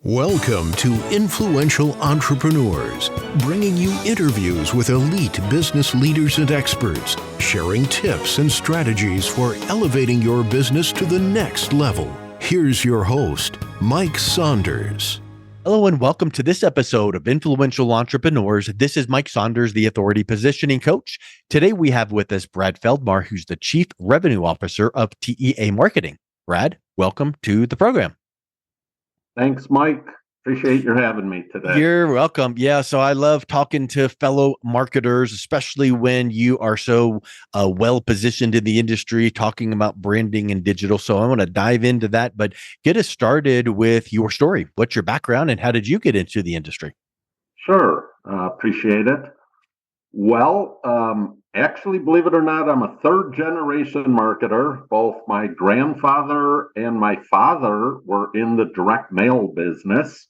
Welcome to Influential Entrepreneurs, bringing you interviews with elite business leaders and experts, sharing tips and strategies for elevating your business to the next level. Here's your host, Mike Saunders. Hello and welcome to this episode of Influential Entrepreneurs. This is Mike Saunders, the Authority Positioning Coach. Today we have with us Brad Feldmar, who's the Chief Revenue Officer of TE+A Marketing. Brad, welcome to the program. Thanks, Mike. Appreciate your having me today. You're welcome. Yeah, so I love talking to fellow marketers, especially when you are so well positioned in the industry, talking about branding and digital. So I want to dive into that, but get us started with your story. What's your background and how did you get into the industry? Sure. Appreciate it. Well, actually, believe it or not, I'm a third generation marketer. Both my grandfather and my father were in the direct mail business.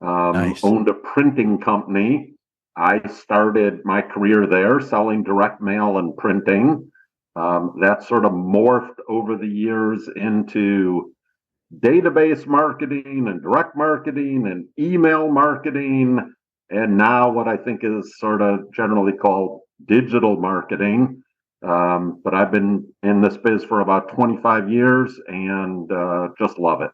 Nice. Owned a printing company. I started my career there selling direct mail and printing. That sort of morphed over the years into database marketing and direct marketing and email marketing. And now what I think is sort of generally called digital marketing. But I've been in this biz for about 25 years and just love it.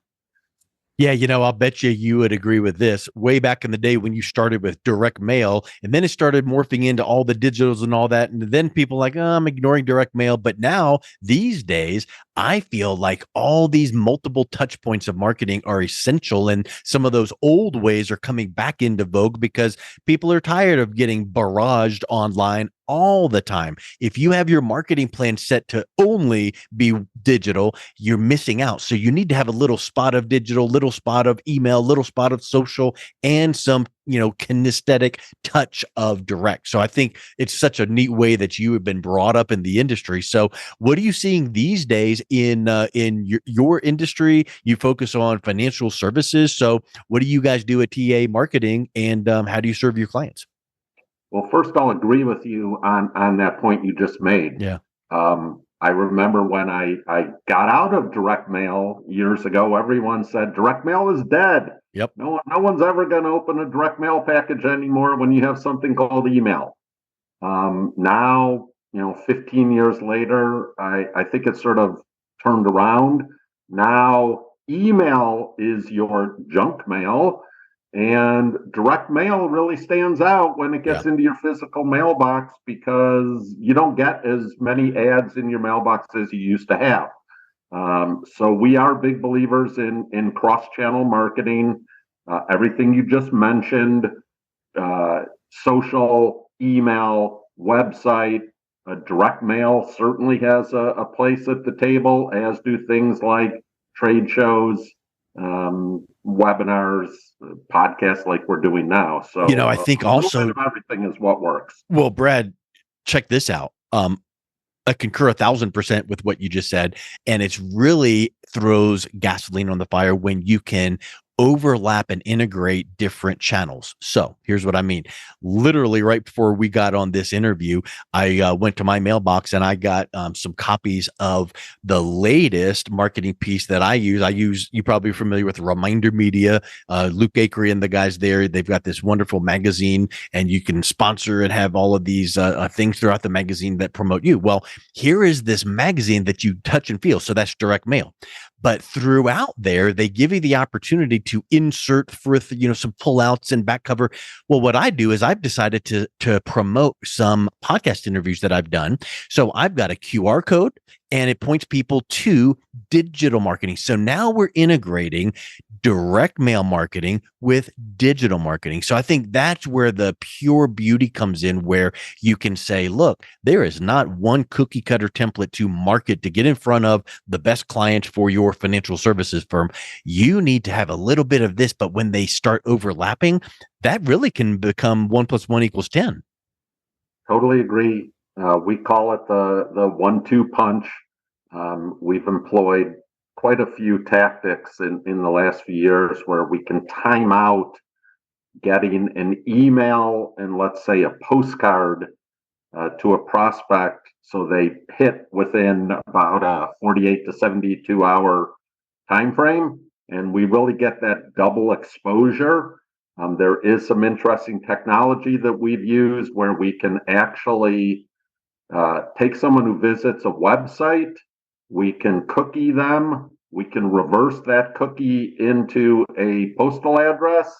Yeah, I'll bet you would agree with this. Way back in the day when you started with direct mail, and then it started morphing into all the digitals and all that. And then people like, oh, I'm ignoring direct mail. But now, these days, I feel like all these multiple touch points of marketing are essential. And some of those old ways are coming back into vogue because people are tired of getting barraged online all the time. If you have your marketing plan set to only be digital, you're missing out. So you need to have a little spot of digital, little spot of email, little spot of social, and some, kinesthetic touch of direct. So I think it's such a neat way that you have been brought up in the industry. So what are you seeing these days in your industry? You focus on financial services. So what do you guys do at TE+A Marketing, and how do you serve your clients? Well, first, I'll agree with you on that point you just made. Yeah. I remember when I got out of direct mail years ago, everyone said direct mail is dead. Yep. No one's ever going to open a direct mail package anymore when you have something called email. Now, 15 years later, I think it's sort of turned around. Now, email is your junk mail. And direct mail really stands out when it gets into your physical mailbox because you don't get as many ads in your mailbox as you used to have. So we are big believers in cross-channel marketing. Everything you just mentioned, social, email, website, direct mail certainly has a place at the table, as do things like trade shows, webinars, podcasts like we're doing now. So I think also everything is what works. Well, Brad, check this out. I concur 1,000% with what you just said, and it's really throws gasoline on the fire when you can overlap and integrate different channels. So here's what I mean. Literally right before we got on this interview, I went to my mailbox and I got some copies of the latest marketing piece that I use. You're probably familiar with Reminder Media, Luke Akery and the guys there. They've got this wonderful magazine and you can sponsor and have all of these things throughout the magazine that promote you. Well, here is this magazine that you touch and feel. So that's direct mail. But throughout there, they give you the opportunity to insert for some pullouts and back cover. Well, what I do is I've decided to promote some podcast interviews that I've done. So I've got a QR code and it points people to digital marketing. So now we're integrating direct mail marketing with digital marketing. So I think that's where the pure beauty comes in, where you can say, look, there is not one cookie cutter template to market to get in front of the best client for your financial services firm. You need to have a little bit of this, but when they start overlapping, that really can become 1 + 1 = 10. Totally agree. We call it the 1-2 punch. We've employed quite a few tactics in the last few years where we can time out getting an email and, let's say, a postcard to a prospect so they hit within about a 48 to 72 hour time frame. and we really get that double exposure. There is some interesting technology that we've used where we can actually take someone who visits a website, we can cookie them, we can reverse that cookie into a postal address,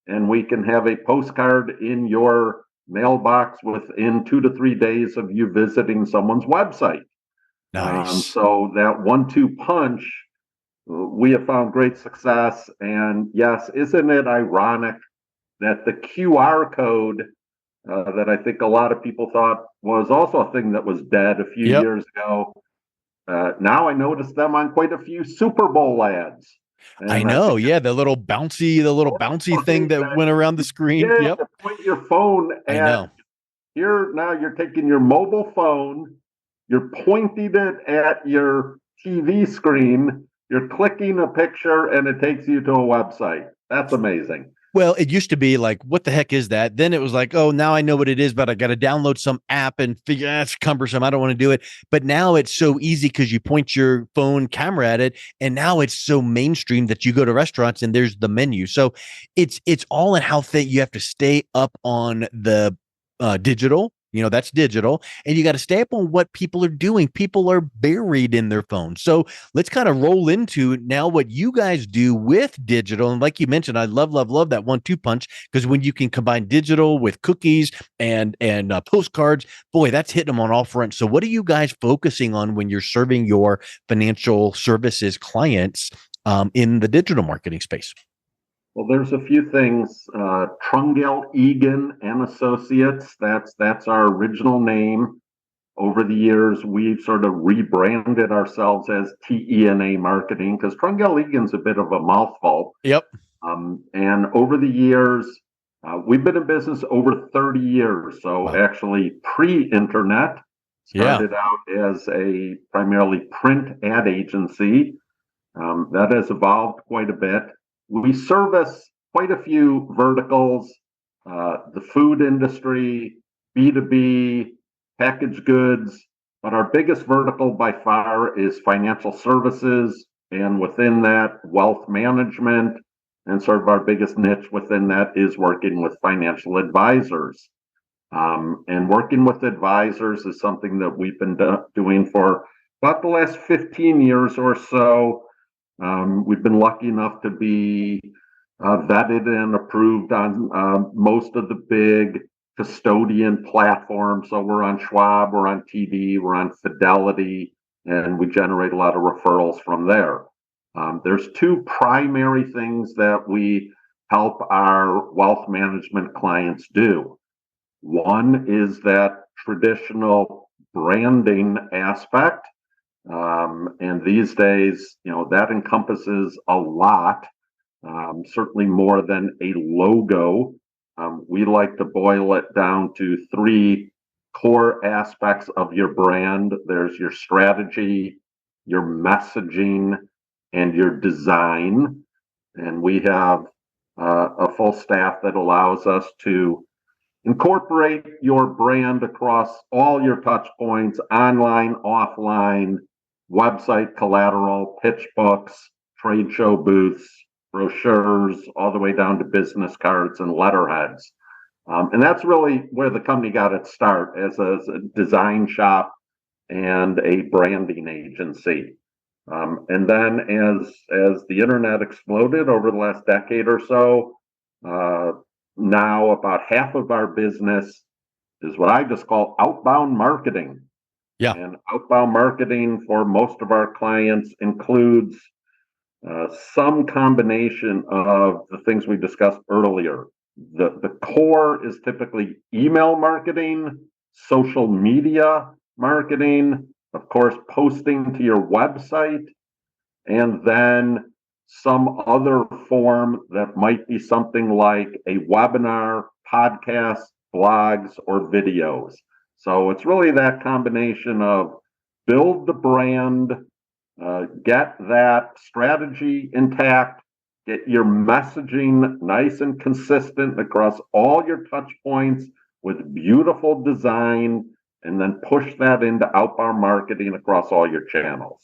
and we can have a postcard in your mailbox within 2 to 3 days of you visiting someone's website. Nice. So that 1-2 punch, we have found great success. And yes, isn't it ironic that the QR code that I think a lot of people thought was also a thing that was dead a few Yep. years ago. Now I notice them on quite a few Super Bowl ads. And I know. Yeah. The little bouncy thing that went around the screen. Yeah, Yep. to point your phone I at know. here. Now you're taking your mobile phone, you're pointing it at your TV screen, you're clicking a picture, and it takes you to a website. That's amazing. Well, it used to be like, what the heck is that? Then it was like, oh, now I know what it is, but I got to download some app and figure that's cumbersome. I don't want to do it. But now it's so easy because you point your phone camera at it, and now it's so mainstream that you go to restaurants and there's the menu. So it's all in how you have to stay up on the digital. That's digital, and you got to stay up on what people are doing. People are buried in their phones. So let's kind of roll into now what you guys do with digital. And like you mentioned, I love that 1-2 punch, because when you can combine digital with cookies and postcards, boy, that's hitting them on all fronts. So what are you guys focusing on when you're serving your financial services clients in the digital marketing space? Well, there's a few things. Trungale Egan and Associates. That's our original name. Over the years, we've sort of rebranded ourselves as TE+A Marketing because Trungale Egan's a bit of a mouthful. Yep. And over the years, we've been in business over 30 years. So Wow. actually, pre-internet, started out as a primarily print ad agency. That has evolved quite a bit. We service quite a few verticals, the food industry, B2B, packaged goods, but our biggest vertical by far is financial services, and within that, wealth management, and sort of our biggest niche within that is working with financial advisors. And working with advisors is something that we've been doing for about the last 15 years or so. We've been lucky enough to be vetted and approved on most of the big custodian platforms. So we're on Schwab, we're on TD, we're on Fidelity, and we generate a lot of referrals from there. There's two primary things that we help our wealth management clients do. One is that traditional branding aspect. And these days, that encompasses a lot, certainly more than a logo. We like to boil it down to three core aspects of your brand. There's your strategy, your messaging, and your design. And we have a full staff that allows us to incorporate your brand across all your touch points, online, offline, website collateral, pitch books, trade show booths, brochures, all the way down to business cards and letterheads. And that's really where the company got its start as a design shop and a branding agency. And then as the internet exploded over the last decade or so, now about half of our business is what I just call outbound marketing. Yeah. And outbound marketing for most of our clients includes some combination of the things we discussed earlier. The core is typically email marketing, social media marketing, of course, posting to your website, and then some other form that might be something like a webinar, podcast, blogs, or videos. So it's really that combination of build the brand, get that strategy intact, get your messaging nice and consistent across all your touch points with beautiful design, and then push that into outbound marketing across all your channels.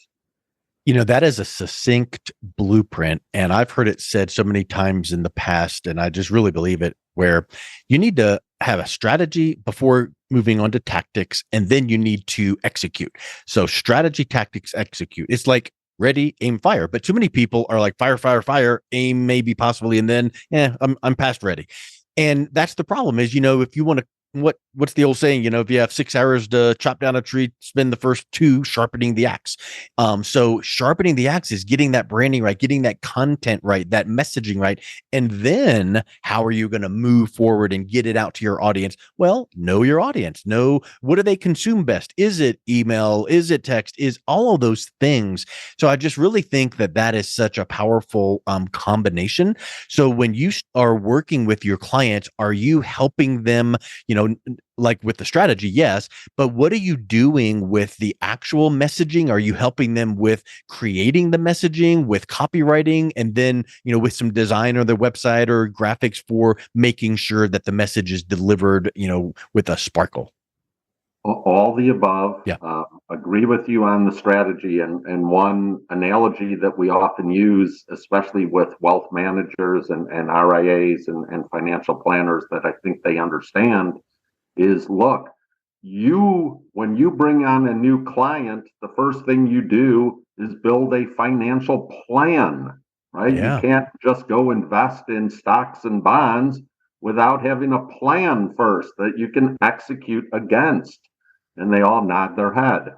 That is a succinct blueprint. And I've heard it said so many times in the past, and I just really believe it, where you need to have a strategy before moving on to tactics, and then you need to execute. So strategy, tactics, execute. It's like ready, aim, fire. But too many people are like fire, fire, fire, aim maybe possibly, and then I'm past ready. And that's the problem is, if you want to, what's the old saying? If you have 6 hours to chop down a tree, spend the first 2 sharpening the axe. So sharpening the axe is getting that branding right, getting that content right, that messaging right. And then how are you going to move forward and get it out to your audience? Well, know your audience. Know what do they consume best? Is it email? Is it text? Is all of those things? So I just really think that is such a powerful combination. So when you are working with your clients, are you helping them, like with the strategy? Yes. But what are you doing with the actual messaging? Are you helping them with creating the messaging, with copywriting, and then, with some design or the website or graphics for making sure that the message is delivered, with a sparkle? All the above. Yeah. Agree with you on the strategy. And one analogy that we often use, especially with wealth managers and RIAs and financial planners that I think they understand, is look, when you bring on a new client, the first thing you do is build a financial plan, right? Yeah. You can't just go invest in stocks and bonds without having a plan first that you can execute against. And they all nod their head.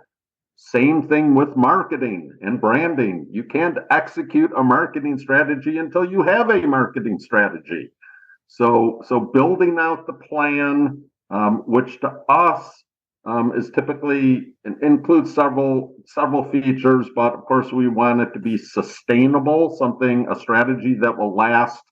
Same thing with marketing and branding. You can't execute a marketing strategy until you have a marketing strategy. So building out the plan, which to us is typically includes several features, but of course we want it to be sustainable, a strategy that will last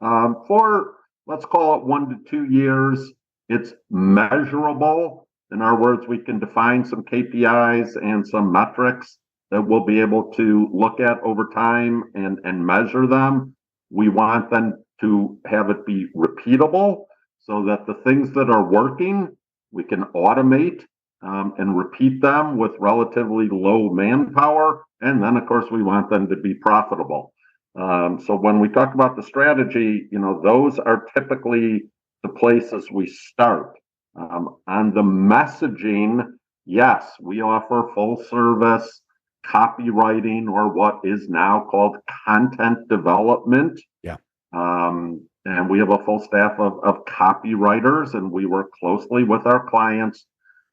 for, let's call it 1 to 2 years. It's measurable. In our words, we can define some KPIs and some metrics that we'll be able to look at over time and measure them. We want them to have it be repeatable so that the things that are working, we can automate and repeat them with relatively low manpower. And then, of course, we want them to be profitable. So when we talk about the strategy, those are typically the places we start. On the messaging, yes, we offer full service copywriting, or what is now called content development. Yeah. And we have a full staff of copywriters, and we work closely with our clients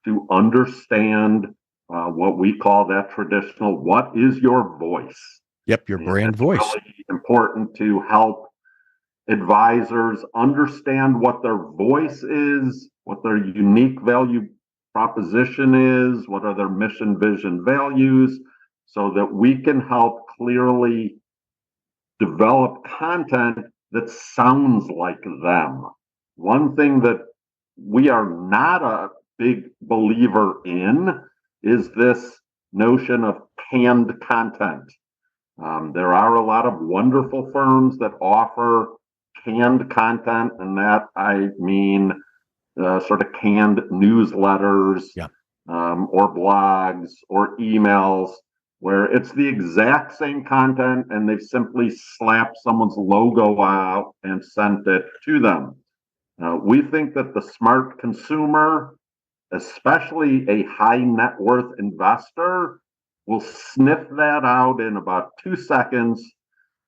to understand what we call that traditional, what is your voice? Yep. Your brand voice. Really important to help advisors understand what their voice is, what their unique value proposition is, what are their mission, vision, values, so that we can help clearly develop content that sounds like them. One thing that we are not a big believer in is this notion of canned content. There are a lot of wonderful firms that offer canned content, and that I mean sort of canned newsletters, yeah. Or blogs or emails, where it's the exact same content and they've simply slapped someone's logo out and sent it to them. We think that the smart consumer, especially a high net worth investor, will sniff that out in about 2 seconds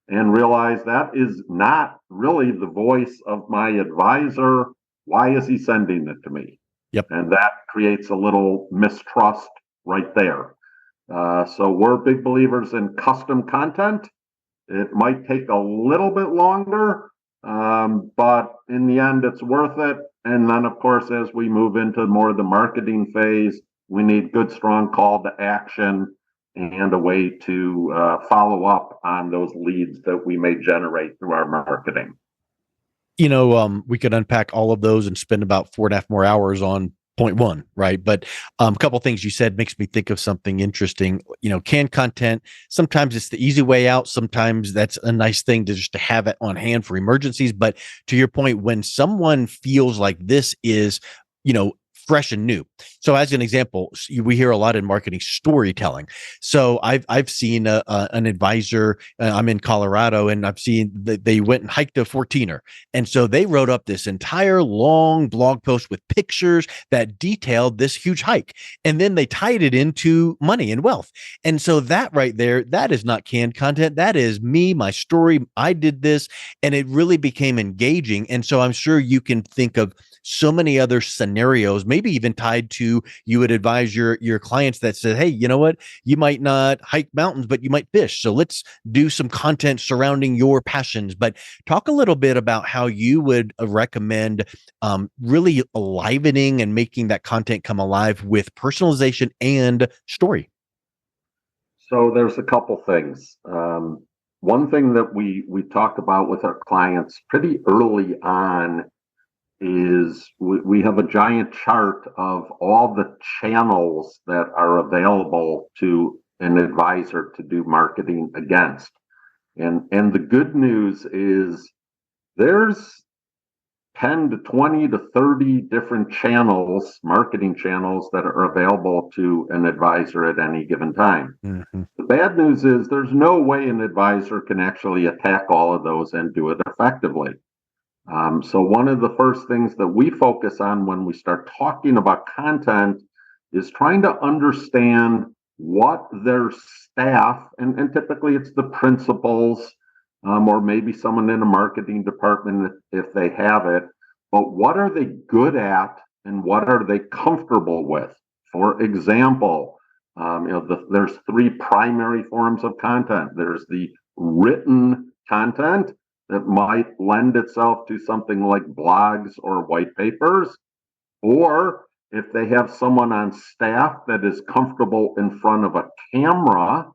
and realize that is not really the voice of my advisor. Why is he sending it to me? Yep. And that creates a little mistrust right there. So we're big believers in custom content. It might take a little bit longer, but in the end, it's worth it. And then, of course, as we move into more of the marketing phase, we need good, strong call to action and a way to follow up on those leads that we may generate through our marketing. We could unpack all of those and spend about 4.5 more hours on point one, right? But a couple of things you said makes me think of something interesting. Canned content, sometimes it's the easy way out. Sometimes that's a nice thing to just to have it on hand for emergencies. But to your point, when someone feels like this is, fresh and new. So as an example, we hear a lot in marketing storytelling. So I've seen an advisor. I'm in Colorado, and I've seen that they went and hiked a 14er, and so they wrote up this entire long blog post with pictures that detailed this huge hike, and then they tied it into money and wealth. And so that right there, that is not canned content. That is me, my story. I did this, and it really became engaging. And so I'm sure you can think of so many other scenarios, maybe even tied to, you would advise your clients that said, hey, you know what, you might not hike mountains, but you might fish, so let's do some content surrounding your passions. But talk a little bit about how you would recommend really enlivening and making that content come alive with personalization and story. So there's a couple things. One thing that we talked about with our clients pretty early on is we have a giant chart of all the channels that are available to an advisor to do marketing against. And the good news is there's 10 to 20 to 30 different channels, marketing channels, that are available to an advisor at any given time. Mm-hmm. The bad news is there's no way an advisor can actually attack all of those and do it effectively. So one of the first things that we focus on when we start talking about content is trying to understand what their staff, and typically it's the principals, or maybe someone in a marketing department if they have it, but what are they good at and what are they comfortable with? For example, there's three primary forms of content. There's the written content that might lend itself to something like blogs or white papers, or if they have someone on staff that is comfortable in front of a camera,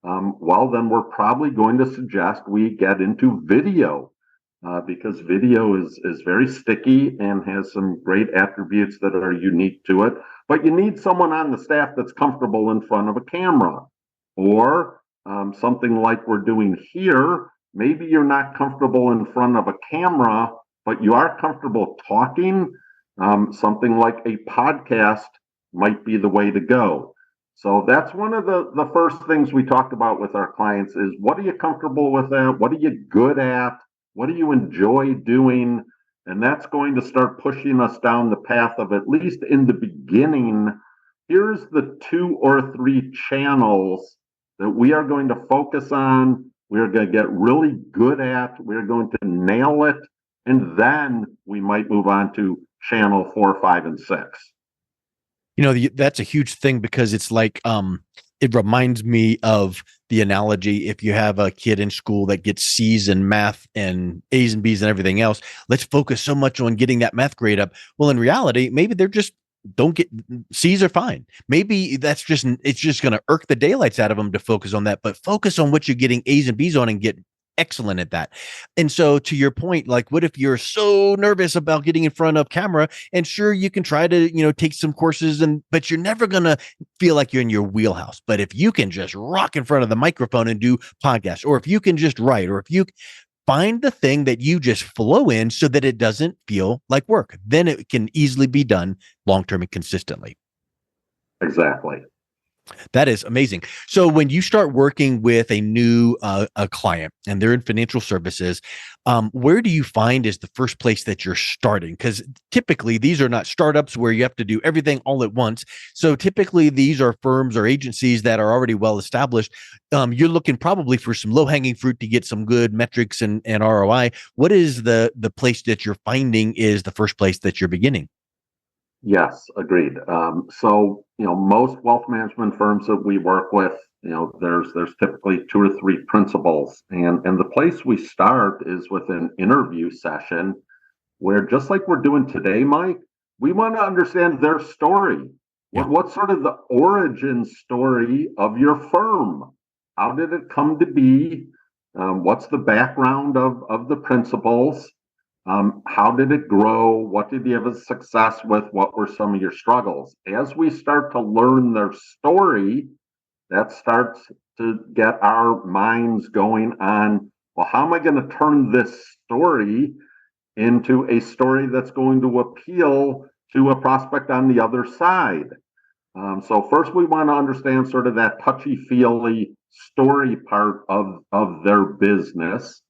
well, then we're probably going to suggest we get into video, because video is very sticky and has some great attributes that are unique to it. But you need someone on the staff that's comfortable in front of a camera, or something like we're doing here. Maybe you're not comfortable in front of a camera, but you are comfortable talking. Something like a podcast might be the way to go. So that's one of the first things we talk about with our clients is, what are you comfortable with that? What are you good at? What do you enjoy doing? And that's going to start pushing us down the path of, at least in the beginning, here's the 2 or 3 channels that we are going to focus on. We're going to get really good at. We're going to nail it. And then we might move on to channel 4, 5, and 6. That's a huge thing, because it's like, it reminds me of the analogy. If you have a kid in school that gets C's in math and A's and B's and everything else, let's focus so much on getting that math grade up. Well, in reality, maybe they're just don't get C's are fine. Maybe it's just going to irk the daylights out of them to focus on that, but focus on what you're getting A's and B's on and get excellent at that. And so, to your point, like, what if you're so nervous about getting in front of camera? And sure, you can try to, take some courses, but you're never going to feel like you're in your wheelhouse. But if you can just rock in front of the microphone and do podcasts, or if you can just write, or if you find the thing that you just flow in so that it doesn't feel like work, then it can easily be done long-term and consistently. Exactly. That is amazing. So when you start working with a new a client and they're in financial services, where do you find is the first place that you're starting? Because typically these are not startups where you have to do everything all at once. So typically these are firms or agencies that are already well established. You're looking probably for some low hanging fruit to get some good metrics and ROI. What is the place that you're finding is the first place that you're beginning? Yes, agreed. So, most wealth management firms that we work with, there's typically 2 or 3 principals, and the place we start is with an interview session where, just like we're doing today, Mike, we want to understand their story. Yeah. What's sort of the origin story of your firm? How did it come to be? What's the background of the principals? How did it grow? What did you have a success with? What were some of your struggles? As we start to learn their story, that starts to get our minds going on, well, how am I going to turn this story into a story that's going to appeal to a prospect on the other side. So first we want to understand sort of that touchy-feely story part of their business.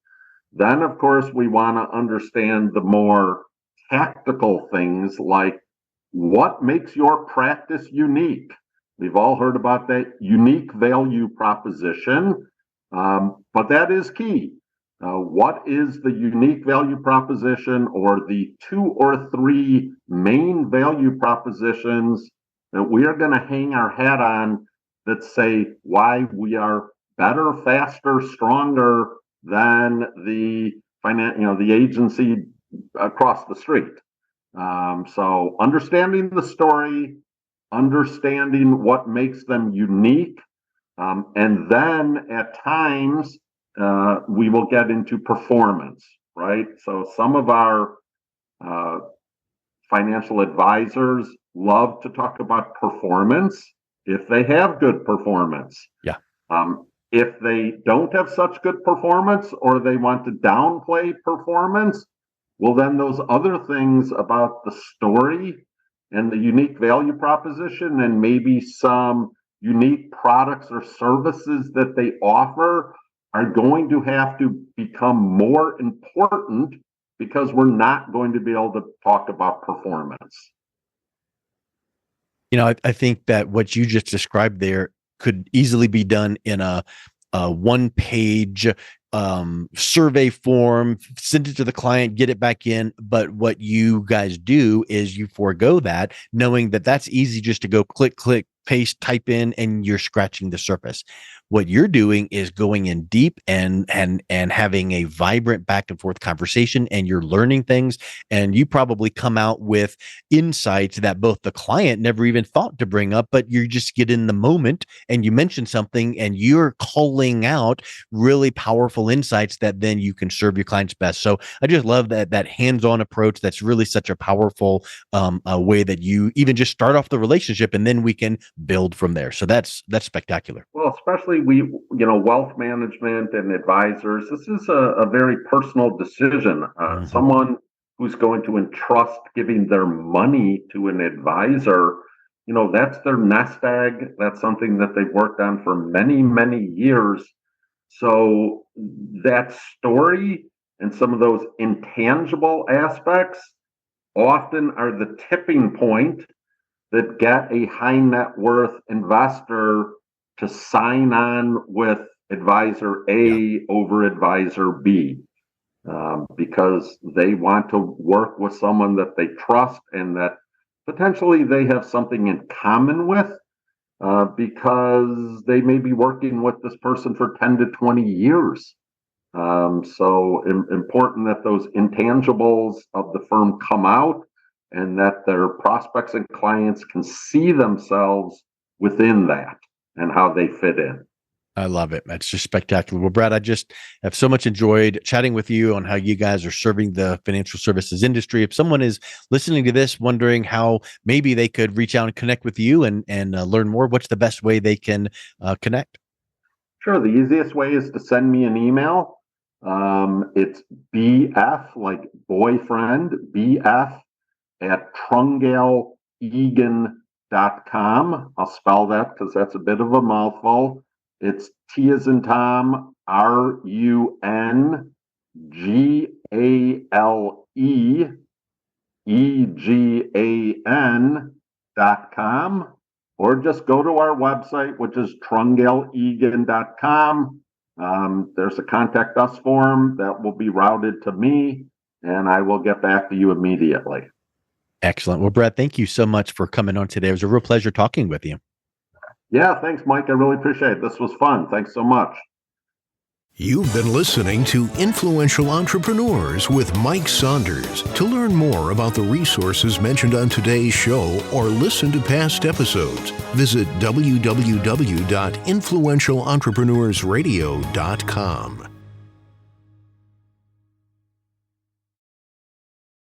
Then, of course, we want to understand the more tactical things like what makes your practice unique. We've all heard about that unique value proposition, but that is key. What is the unique value proposition, or the 2 or 3 main value propositions that we are going to hang our hat on that say why we are better, faster, stronger than the the agency across the street. So understanding the story, understanding what makes them unique, and then at times we will get into performance, right? So some of our financial advisors love to talk about performance if they have good performance. Yeah. If they don't have such good performance, or they want to downplay performance, well, then those other things about the story and the unique value proposition, and maybe some unique products or services that they offer, are going to have to become more important, because we're not going to be able to talk about performance. I think that what you just described there could easily be done in a one-page survey form, send it to the client, get it back in. But what you guys do is you forego that, knowing that that's easy just to go click, paste, type in, and you're scratching the surface. What you're doing is going in deep and having a vibrant back and forth conversation, and you're learning things, and you probably come out with insights that both the client never even thought to bring up, but you just get in the moment and you mention something and you're calling out really powerful insights that then you can serve your clients best. So I just love that hands-on approach. That's really such a powerful way that you even just start off the relationship, and then we can build from there. So that's spectacular. Well, especially wealth management and advisors, this is a very personal decision. Someone who's going to entrust giving their money to an advisor, that's their nest egg. That's something that they've worked on for many, many years. So that story and some of those intangible aspects often are the tipping point that get a high net worth investor to sign on with advisor A over advisor B, because they want to work with someone that they trust and that potentially they have something in common with, because they may be working with this person for 10 to 20 years. So important that those intangibles of the firm come out, and that their prospects and clients can see themselves within that and how they fit in. I love it. That's just spectacular. Well, Brad, I just have so much enjoyed chatting with you on how you guys are serving the financial services industry. If someone is listening to this wondering how maybe they could reach out and connect with you and learn more, what's the best way they can connect? Sure. The easiest way is to send me an email. It's BF, like boyfriend, BF at TrungaleEgan.com. I'll spell that because that's a bit of a mouthful. It's T as in Tom, RUNGALEEGAN.com, or just go to our website, which is TrungaleEgan.com. There's a contact us form that will be routed to me, and I will get back to you immediately. Excellent. Well, Brad, thank you so much for coming on today. It was a real pleasure talking with you. Yeah, thanks, Mike. I really appreciate it. This was fun. Thanks so much. You've been listening to Influential Entrepreneurs with Mike Saunders. To learn more about the resources mentioned on today's show or listen to past episodes, visit www.influentialentrepreneursradio.com.